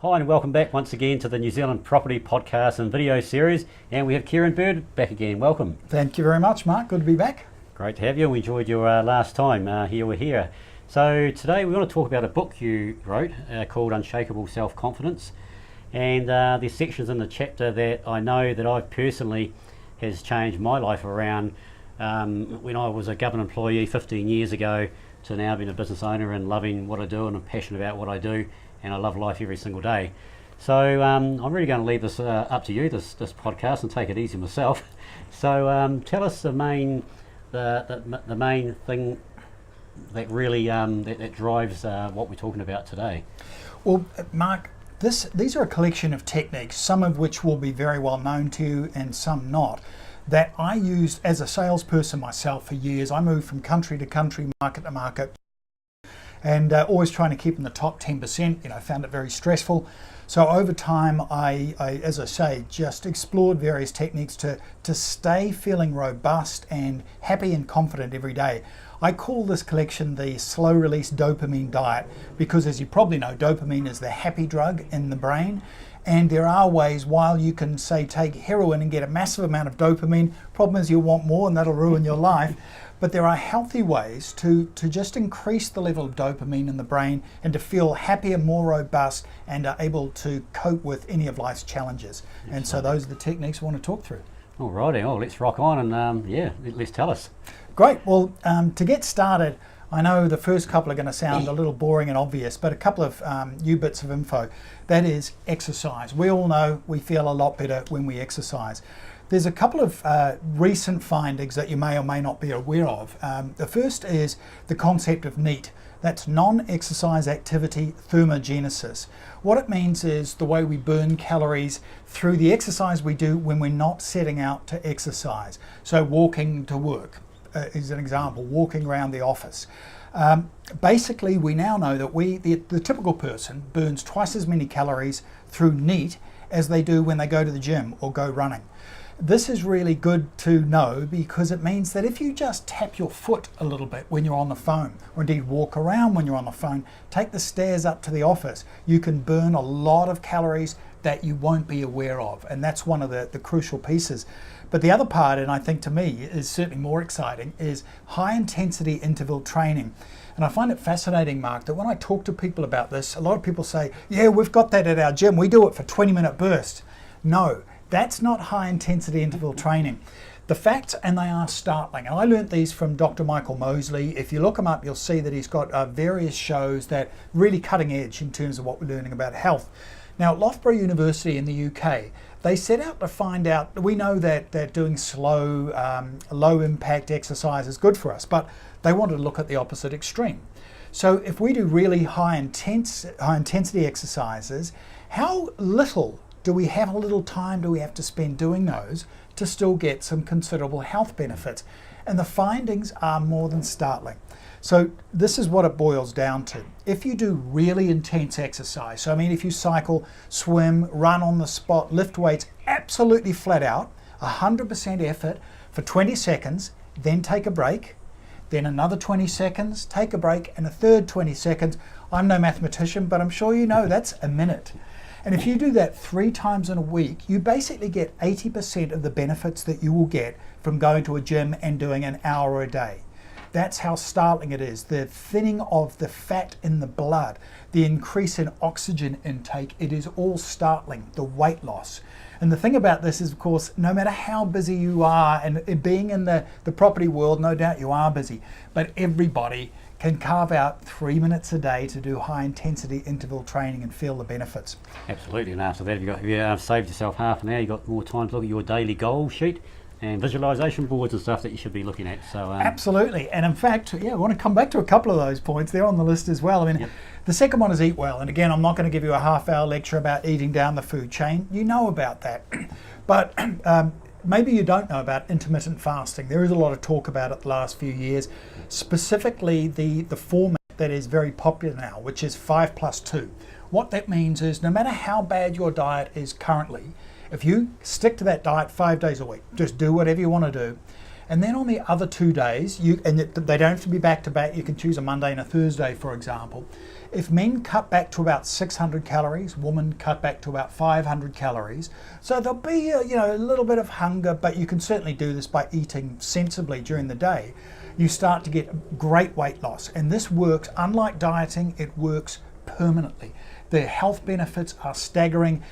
Hi and welcome back once again to the New Zealand Property Podcast and Video Series, and we have Kieran Bird back again. Welcome. Thank you very much, Mark. Good to be back. Great to have you. We enjoyed your last time here. So today we want to talk about a book you wrote called Unshakeable Self Confidence, and there's sections in the chapter that I know that I've personally has changed my life around when I was a government employee 15 years ago to now being a business owner and loving what I do, and I'm passionate about what I do, and I love life every single day. So I'm really going to leave this up to you, this podcast, and take it easy myself. So tell us the main thing that really that drives what we're talking about today. Well, Mark, these are a collection of techniques, some of which will be very well known to you and some not, that I used as a salesperson myself for years. I moved from country to country, market to market, and always trying to keep in the top 10%. Found it very stressful. So over time, I, as I say, just explored various techniques to stay feeling robust and happy and confident every day. I call this collection the slow release dopamine diet because, as you probably know, dopamine is the happy drug in the brain. And there are ways, while you can, say, take heroin and get a massive amount of dopamine, problem is you'll want more and that'll ruin your life. But there are healthy ways to just increase the level of dopamine in the brain and to feel happier, more robust, and are able to cope with any of life's challenges. And so those are the techniques I want to talk through. All righty, let's rock on and let's tell us. Great. Well, to get started, I know the first couple are going to sound a little boring and obvious, but a couple of new bits of info. That is exercise. We all know we feel a lot better when we exercise. There's a couple of recent findings that you may or may not be aware of. The first is the concept of NEAT. That's non-exercise activity thermogenesis. What it means is the way we burn calories through the exercise we do when we're not setting out to exercise. So walking to work is an example, walking around the office. Basically, we now know that the typical person burns twice as many calories through NEAT as they do when they go to the gym or go running. This is really good to know because it means that if you just tap your foot a little bit when you're on the phone, or indeed walk around when you're on the phone, take the stairs up to the office, you can burn a lot of calories that you won't be aware of. And that's one of the crucial pieces. But the other part, and I think to me is certainly more exciting, is high intensity interval training. And I find it fascinating, Mark, that when I talk to people about this, a lot of people say, yeah, we've got that at our gym. We do it for 20-minute bursts. No, that's not high intensity interval training. The facts, and they are startling. And I learnt these from Dr. Michael Mosley. If you look him up, you'll see that he's got various shows that really cutting edge in terms of what we're learning about health. Now, at Loughborough University in the UK, they set out to find out, we know that doing slow, low impact exercise is good for us, but they wanted to look at the opposite extreme. So if we do really high intensity exercises, how little do we have a little time do we have to spend doing those to still get some considerable health benefits? And the findings are more than startling. So this is what it boils down to. If you do really intense exercise, so I mean if you cycle, swim, run on the spot, lift weights, absolutely flat out, 100% effort for 20 seconds, then take a break, then another 20 seconds, take a break, and a third 20 seconds. I'm no mathematician, but I'm sure you know that's a minute. And if you do that 3 times in a week, you basically get 80% of the benefits that you will get from going to a gym and doing an hour a day. That's how startling it is. The thinning of the fat in the blood, the increase in oxygen intake, it is all startling, the weight loss. And the thing about this is, of course, no matter how busy you are, and being in the property world, no doubt you are busy, but everybody can carve out 3 minutes a day to do high intensity interval training and feel the benefits. Absolutely, and after that, if you've saved yourself half an hour, you've got more time to look at your daily goal sheet and visualization boards and stuff that you should be looking at. So absolutely, and in fact, I want to come back to a couple of those points. They're on the list as well. I mean, The second one is eat well, and again, I'm not going to give you a half-hour lecture about eating down the food chain. You know about that, but maybe you don't know about intermittent fasting. There is a lot of talk about it the last few years, specifically the format that is very popular now, which is 5+2. What that means is no matter how bad your diet is currently, if you stick to that diet 5 days a week, just do whatever you want to do, And then on the other 2 days, they don't have to be back to back, you can choose a Monday and a Thursday, for example. If men cut back to about 600 calories, women cut back to about 500 calories. So there'll be a little bit of hunger, but you can certainly do this by eating sensibly during the day. You start to get great weight loss. And this works, unlike dieting, it works permanently. The health benefits are staggering.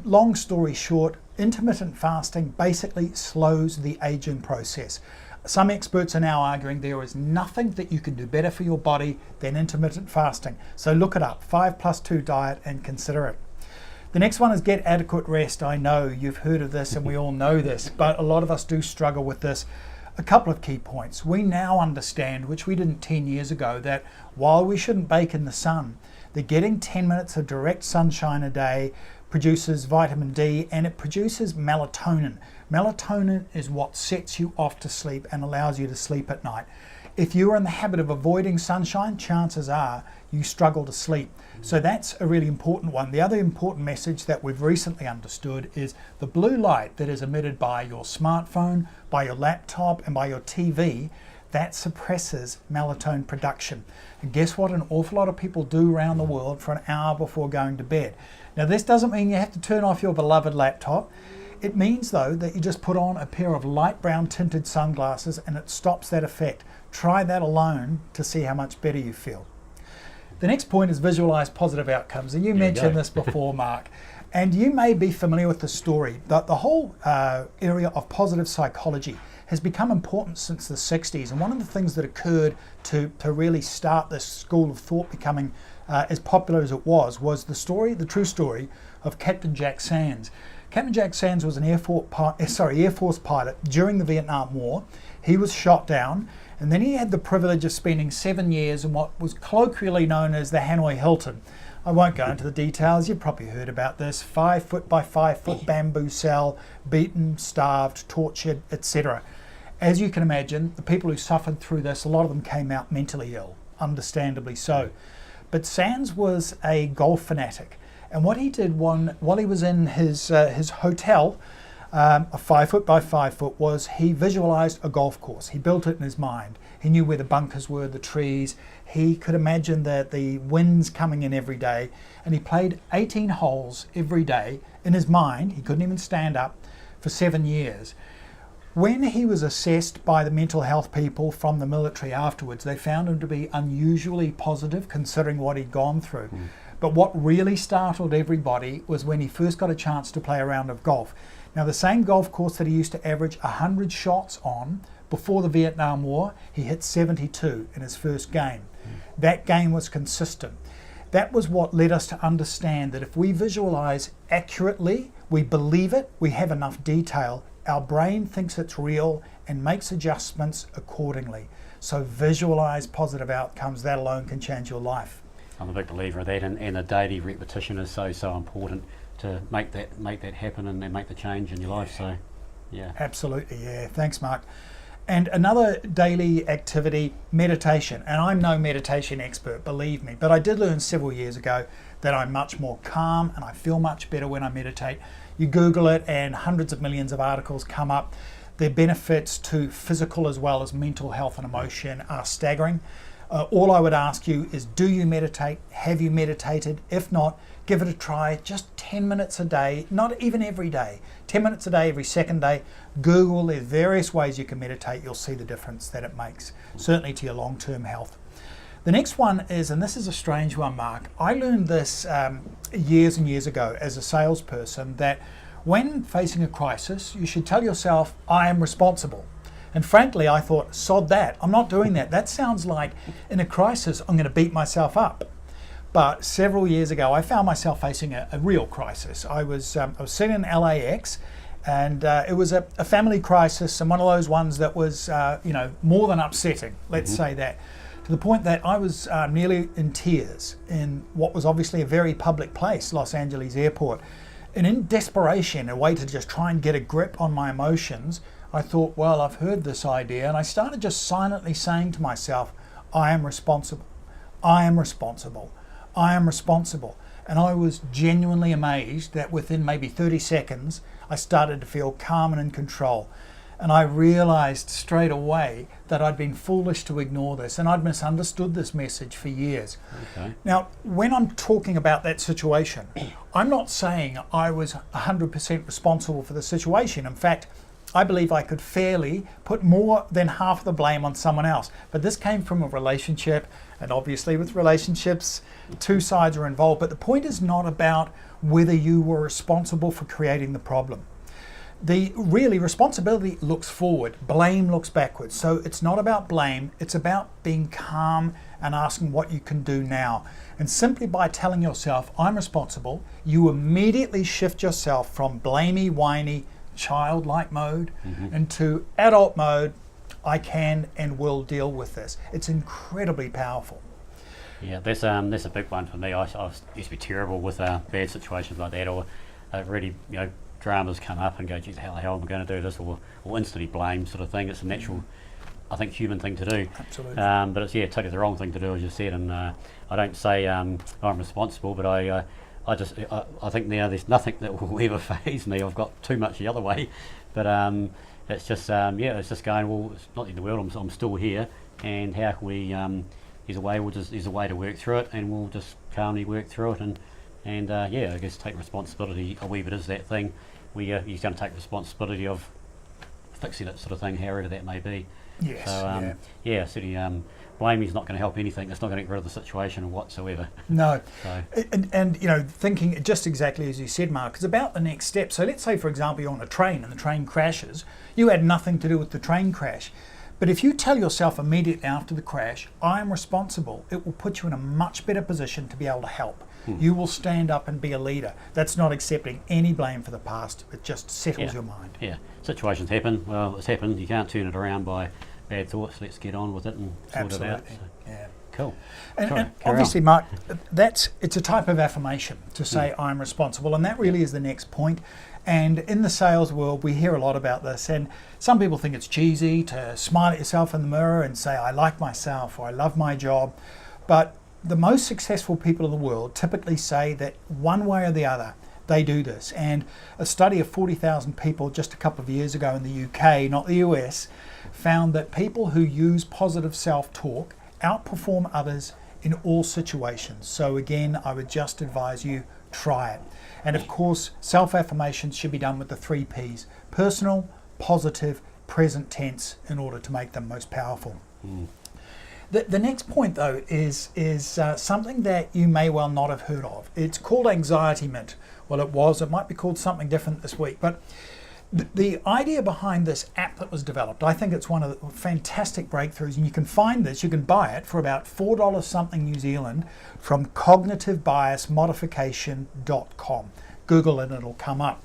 Long story short, intermittent fasting basically slows the aging process. Some experts are now arguing there is nothing that you can do better for your body than intermittent fasting. So look it up, 5+2 diet, and consider it. The next one is get adequate rest. I know you've heard of this and we all know this, but a lot of us do struggle with this. A couple of key points. We now understand, which we didn't 10 years ago, that while we shouldn't bake in the sun, that getting 10 minutes of direct sunshine a day produces vitamin D, and it produces melatonin. Melatonin is what sets you off to sleep and allows you to sleep at night. If you are in the habit of avoiding sunshine, chances are you struggle to sleep. So that's a really important one. The other important message that we've recently understood is the blue light that is emitted by your smartphone, by your laptop, and by your TV, that suppresses melatonin production. And guess what an awful lot of people do around the world for an hour before going to bed. Now this doesn't mean you have to turn off your beloved laptop. It means though that you just put on a pair of light brown tinted sunglasses and it stops that effect. Try that alone to see how much better you feel. The next point is visualize positive outcomes, and you mentioned this before, Mark. And you may be familiar with the story. The whole area of positive psychology has become important since the 60s, and one of the things that occurred to really start this school of thought becoming as popular as it was the true story of Captain Jack Sands. Captain Jack Sands was an Air Force pilot during the Vietnam War. He was shot down, and then he had the privilege of spending 7 years in what was colloquially known as the Hanoi Hilton. I won't go into the details, you've probably heard about this. 5 foot by 5 foot bamboo cell, beaten, starved, tortured, etc. As you can imagine, the people who suffered through this, a lot of them came out mentally ill, understandably so. But Sands was a golf fanatic, and what he did while he was in his hotel, a 5 foot by 5 foot, was he visualized a golf course. He built it in his mind. He knew where the bunkers were, the trees. He could imagine the winds coming in every day, and he played 18 holes every day in his mind. He couldn't even stand up for 7 years. When he was assessed by the mental health people from the military afterwards, they found him to be unusually positive considering what he'd gone through. But what really startled everybody was when he first got a chance to play a round of golf. Now, the same golf course that he used to average 100 shots on before the Vietnam War, he hit 72 in his first game. That game was consistent. That was what led us to understand that if we visualize accurately, we believe it, we have enough detail, our brain thinks it's real and makes adjustments accordingly. So visualize positive outcomes. That alone can change your life. I'm a big believer of that, and the daily repetition is so important to make that happen and make the change in your life. So, yeah. Absolutely, yeah. Thanks, Mark. And another daily activity, meditation. And I'm no meditation expert, believe me, but I did learn several years ago that I'm much more calm and I feel much better when I meditate. You Google it and hundreds of millions of articles come up. The benefits to physical as well as mental health and emotion are staggering. All I would ask you is, do you meditate? Have you meditated? If not, give it a try. Just 10 minutes a day, not even every day. 10 minutes a day, every second day. Google, there's various ways you can meditate. You'll see the difference that it makes, certainly to your long-term health. The next one is, and this is a strange one, Mark. I learned this years and years ago as a salesperson, that when facing a crisis, you should tell yourself, I am responsible. And frankly, I thought, sod that. I'm not doing that. That sounds like in a crisis, I'm going to beat myself up. But several years ago, I found myself facing a real crisis. I was sitting in LAX, and it was a family crisis, and one of those ones that was, more than upsetting. Let's say that, to the point that I was nearly in tears in what was obviously a very public place, Los Angeles Airport. And in desperation, a way to just try and get a grip on my emotions, I thought, well, I've heard this idea, and I started just silently saying to myself, I am responsible, I am responsible, I am responsible. And I was genuinely amazed that within maybe 30 seconds, I started to feel calm and in control. And I realized straight away that I'd been foolish to ignore this, and I'd misunderstood this message for years. Okay. Now, when I'm talking about that situation, I'm not saying I was 100% responsible for the situation. In fact, I believe I could fairly put more than half of the blame on someone else. But this came from a relationship, and obviously with relationships, two sides are involved. But the point is not about whether you were responsible for creating the problem. Really, responsibility looks forward, blame looks backwards. So it's not about blame, it's about being calm and asking what you can do now. And simply by telling yourself, I'm responsible, you immediately shift yourself from blamey, whiny, childlike mode into adult mode. I can and will deal with this. It's incredibly powerful. Yeah, that's a big one for me. I used to be terrible with bad situations like that, or really, dramas come up and go, geez, how the hell am I going to do this, or instantly blame sort of thing. It's a natural, I think, human thing to do. Absolutely. But it's totally the wrong thing to do, as you said. And I don't say I'm responsible, but I think now there's nothing that will ever faze me. I've got too much the other way, but it's just it's just going, well, it's not the end of the world. I'm still here, and how can we? There's a way to work through it, and we'll just calmly work through it, and I guess take responsibility. A wee bit is that thing. You're going to take responsibility of fixing it, sort of thing, however that may be. Yes. So certainly, blaming is not going to help anything. It's not going to get rid of the situation whatsoever. No. So. And thinking just exactly as you said, Mark, it's about the next step. So let's say, for example, you're on a train and the train crashes. You had nothing to do with the train crash. But if you tell yourself immediately after the crash, I'm responsible, it will put you in a much better position to be able to help. You will stand up and be a leader. That's not accepting any blame for the past. It just settles your mind. Yeah, situations happen. Well, it's happened. You can't turn it around by bad thoughts. Let's get on with it and sort it out. So. Yeah. Cool. And obviously, Mark, it's a type of affirmation to say I'm responsible, and that really is the next point. And in the sales world, we hear a lot about this, and some people think it's cheesy to smile at yourself in the mirror and say, I like myself, or I love my job. But the most successful people in the world typically say that one way or the other, they do this. And a study of 40,000 people just a couple of years ago in the UK, not the US, found that people who use positive self-talk outperform others in all situations. So again, I would just advise you, try it. And of course, self-affirmations should be done with the 3 Ps: personal, positive, present tense, in order to make them most powerful. The next point, though, is something that you may well not have heard of. It's called Anxiety Mint. Well, it might be called something different this week, but the idea behind this app that was developed, I think it's one of the fantastic breakthroughs, and you can find this, you can buy it for about $4 something New Zealand from cognitivebiasmodification.com. Google it and it'll come up.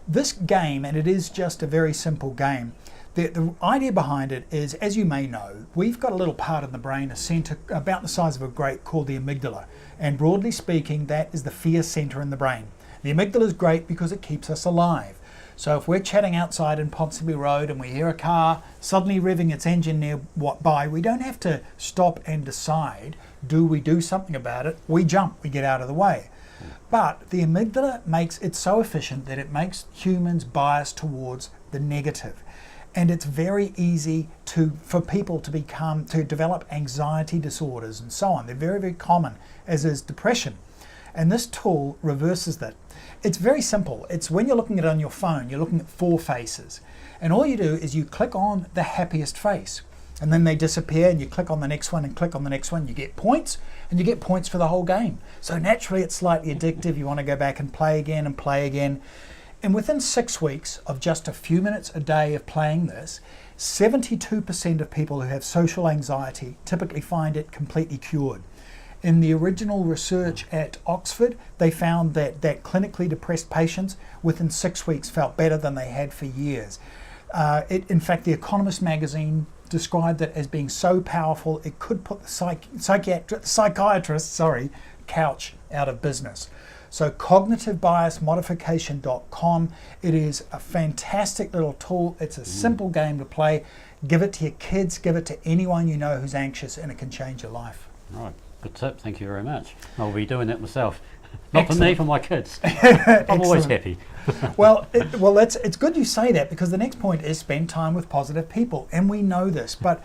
This game, and it is just a very simple game, the idea behind it is, as you may know, we've got a little part in the brain, a centre about the size of a grape called the amygdala, and broadly speaking, that is the fear centre in the brain. The amygdala is great because it keeps us alive. So if we're chatting outside in Ponsonby Road and we hear a car suddenly revving its engine nearby, we don't have to stop and decide, do we do something about it? We jump, we get out of the way. But the amygdala makes it so efficient that it makes humans biased towards the negative. And it's very easy for people to develop anxiety disorders and so on. They're very, very common, as is depression. And this tool reverses that. It's very simple. It's when you're looking at it on your phone, you're looking at 4 faces. And all you do is you click on the happiest face. And then they disappear, and you click on the next one and click on the next one. You get points, and you get points for the whole game. So naturally, it's slightly addictive. You want to go back and play again and play again. And within 6 weeks of just a few minutes a day of playing this, 72% of people who have social anxiety typically find it completely cured. In the original research at Oxford, they found that clinically depressed patients within 6 weeks felt better than they had for years. In fact, The Economist magazine described it as being so powerful it could put the psychiatrist's couch out of business. So cognitivebiasmodification.com. It is a fantastic little tool. It's a simple game to play. Give it to your kids, give it to anyone you know who's anxious, and it can change your life. Right, good tip. Thank you very much. I'll be doing that myself. Not for me, for my kids. I'm always happy. Well, it's good you say that, because the next point is spend time with positive people, and we know this. But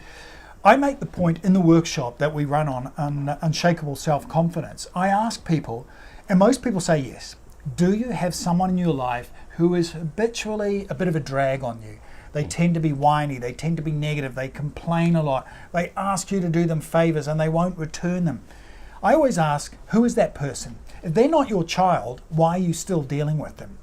I make the point in the workshop that we run on Unshakable Self Confidence. I ask people, and most people say yes. Do you have someone in your life who is habitually a bit of a drag on you? They tend to be whiny, they tend to be negative, they complain a lot, they ask you to do them favors and they won't return them. I always ask, who is that person? If they're not your child, why are you still dealing with them?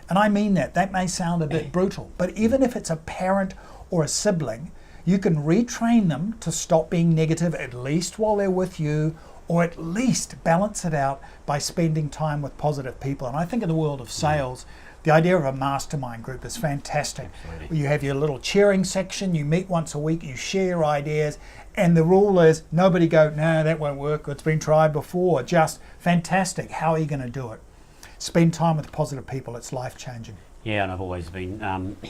And I mean that. That may sound a bit brutal, but even if it's a parent or a sibling, you can retrain them to stop being negative, at least while they're with you, or at least balance it out by spending time with positive people. And I think in the world of sales, the idea of a mastermind group is fantastic. Absolutely. You have your little cheering section, you meet once a week, you share ideas, and the rule is nobody go, no, that won't work, it's been tried before. Just fantastic. How are you going to do it? Spend time with positive people. It's life-changing. Yeah, and I've always been,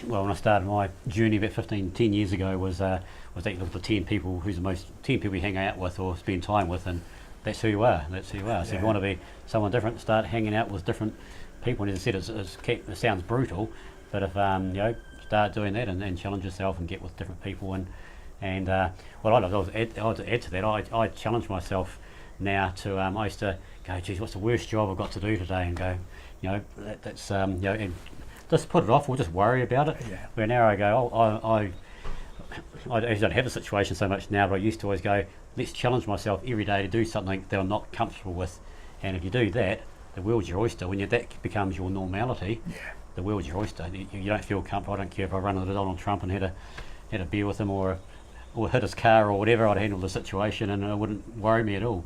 well, when I started my journey about 10 years ago, was actually look for 10 people, who's the most 10 people you hang out with or spend time with, and that's who you are. That's who you are. So if you want to be someone different, start hanging out with different people. And as I said, it sounds brutal, but if start doing that and challenge yourself and get with different people. And what I'd add to that, I challenge myself now to. I used to go, geez, what's the worst job I've got to do today? And go, that's and just put it off or just worry about it. Yeah. Where now I go, I don't have the situation so much now, but I used to always go, let's challenge myself every day to do something that I'm not comfortable with. And if you do that, the world's your oyster. When that becomes your normality, the world's your oyster. You don't feel comfortable. I don't care if I run into Donald Trump and had a beer with him or hit his car or whatever. I'd handle the situation and it wouldn't worry me at all.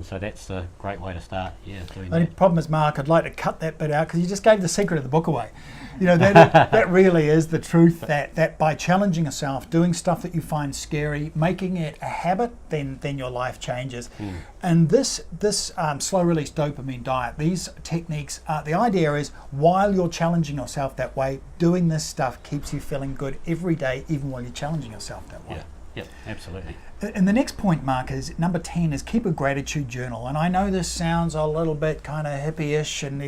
So that's a great way to start. Yeah, doing The only that. problem is, Mark, I'd like to cut that bit out because you just gave the secret of the book away. That really is the truth, that by challenging yourself, doing stuff that you find scary, making it a habit, then your life changes. And this slow release dopamine diet, these techniques, the idea is while you're challenging yourself that way, doing this stuff keeps you feeling good every day, even while you're challenging yourself that way. Yeah, absolutely. And the next point, Mark, is number 10 is keep a gratitude journal. And I know this sounds a little bit kind of hippie-ish and,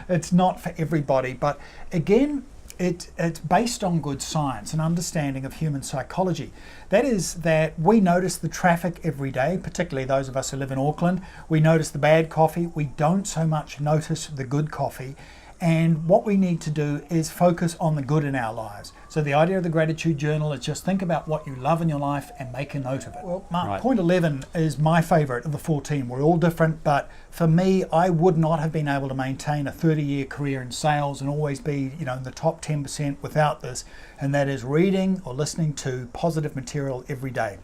it's not for everybody. But again, it's based on good science and understanding of human psychology. That is that we notice the traffic every day, particularly those of us who live in Auckland. We notice the bad coffee. We don't so much notice the good coffee. And what we need to do is focus on the good in our lives. So the idea of the gratitude journal is just think about what you love in your life and make a note of it. Well, Mark, Right. point 11 is my favourite of the 14. We're all different, but for me, I would not have been able to maintain a 30-year career in sales and always be, in the top 10% without this. And that is reading or listening to positive material every day.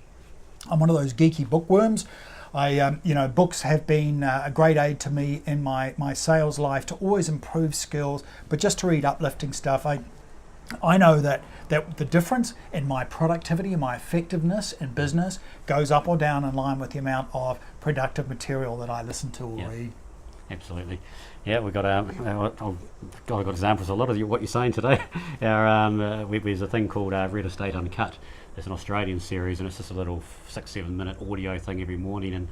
I'm one of those geeky bookworms. Books have been a great aid to me in my sales life to always improve skills, but just to read uplifting stuff, I know that the difference in my productivity and my effectiveness in business goes up or down in line with the amount of productive material that I listen to or read. Absolutely. Yeah, we've got I've got examples of a lot of what you're saying today. There's a thing called Real Estate Uncut. It's an Australian series, and it's just a little 6-7 minute audio thing every morning,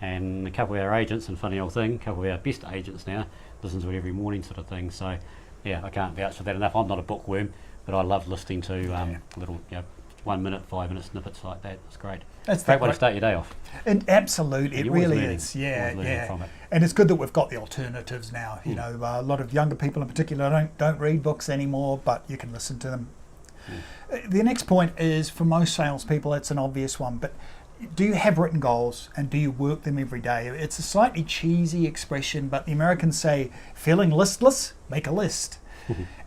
and a couple of our agents, and funny old thing, a couple of our best agents now listen to it every morning, sort of thing. So yeah, I can't vouch for that enough. I'm not a bookworm, but I love listening to little 1 minute, 5 minute snippets like that. It's great. That's a great way to start your day off. And absolutely, it really is. Yeah. From it. And it's good that we've got the alternatives now. A lot of younger people in particular don't read books anymore, but you can listen to them. The next point is, for most salespeople, it's an obvious one, but do you have written goals and do you work them every day? It's a slightly cheesy expression, but the Americans say, feeling listless, make a list.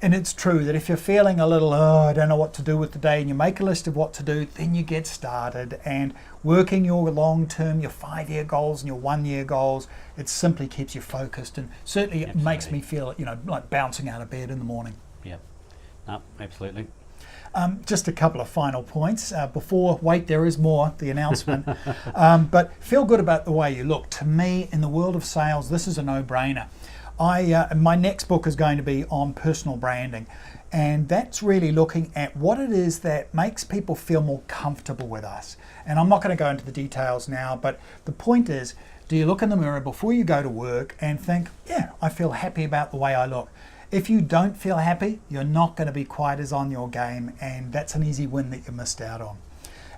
And it's true that if you're feeling a little, I don't know what to do with the day, and you make a list of what to do, then you get started. And working your long-term, your 5-year goals and your 1-year goals, it simply keeps you focused, and certainly it makes me feel, like bouncing out of bed in the morning. Yeah, no, absolutely. Just a couple of final points before, wait, there is more, the announcement. But feel good about the way you look. To me, in the world of sales, this is a no-brainer. My next book is going to be on personal branding, and that's really looking at what it is that makes people feel more comfortable with us. And I'm not going to go into the details now, but the point is, Do you look in the mirror before you go to work and think, yeah, I feel happy about the way I look? If you don't feel happy, you're not going to be quite as on your game, and that's an easy win that you missed out on.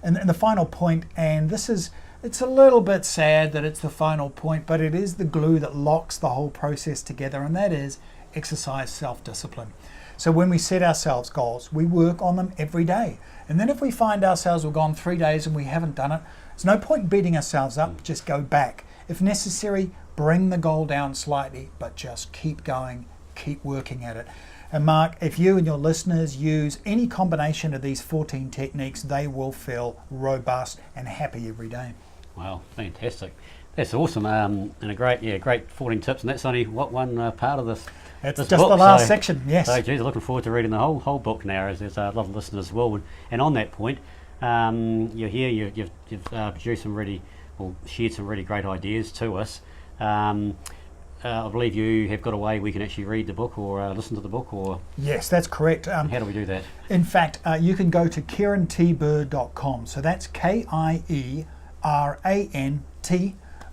And the final point, and it's a little bit sad that it's the final point, but it is the glue that locks the whole process together, and that is exercise self-discipline. So when we set ourselves goals, we work on them every day. And then if we find ourselves we've gone 3 days and we haven't done it, there's no point in beating ourselves up, just go back. If necessary, bring the goal down slightly, but just keep going, keep working at it. And Mark, if you and your listeners use any combination of these 14 techniques, they will feel robust and happy every day. Wow, fantastic. That's awesome. And a great 14 tips. And that's only one part of this. It's this just book. the last section, yes. So, geez, I'm looking forward to reading the whole book now, as there's a lot of listeners as well. And on that point, you're here, you've produced shared some really great ideas to us. I believe you have got a way we can actually read the book or listen to the book, or... Yes, that's correct. How do we do that? In fact, you can go to kierantbird.com. So that's KIERANT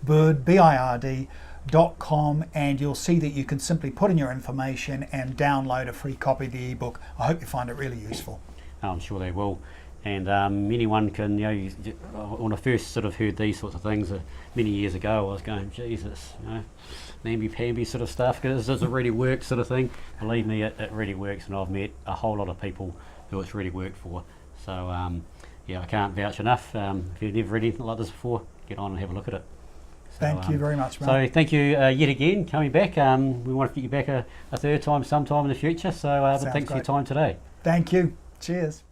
Bird, BIRD.com, and you'll see that you can simply put in your information and download a free copy of the ebook. I hope you find it really useful. I'm sure they will. And anyone can, when I first sort of heard these sorts of things many years ago, I was going, Jesus, namby-pamby sort of stuff, because does it really work sort of thing? Believe me, it really works, and I've met a whole lot of people who it's really worked for. So, I can't vouch enough. If you've never read anything like this before, get on and have a look at it. So, thank you very much, Mark. So thank you yet again coming back. We want to get you back a third time sometime in the future. So, but thanks for your time today. Thank you. Cheers.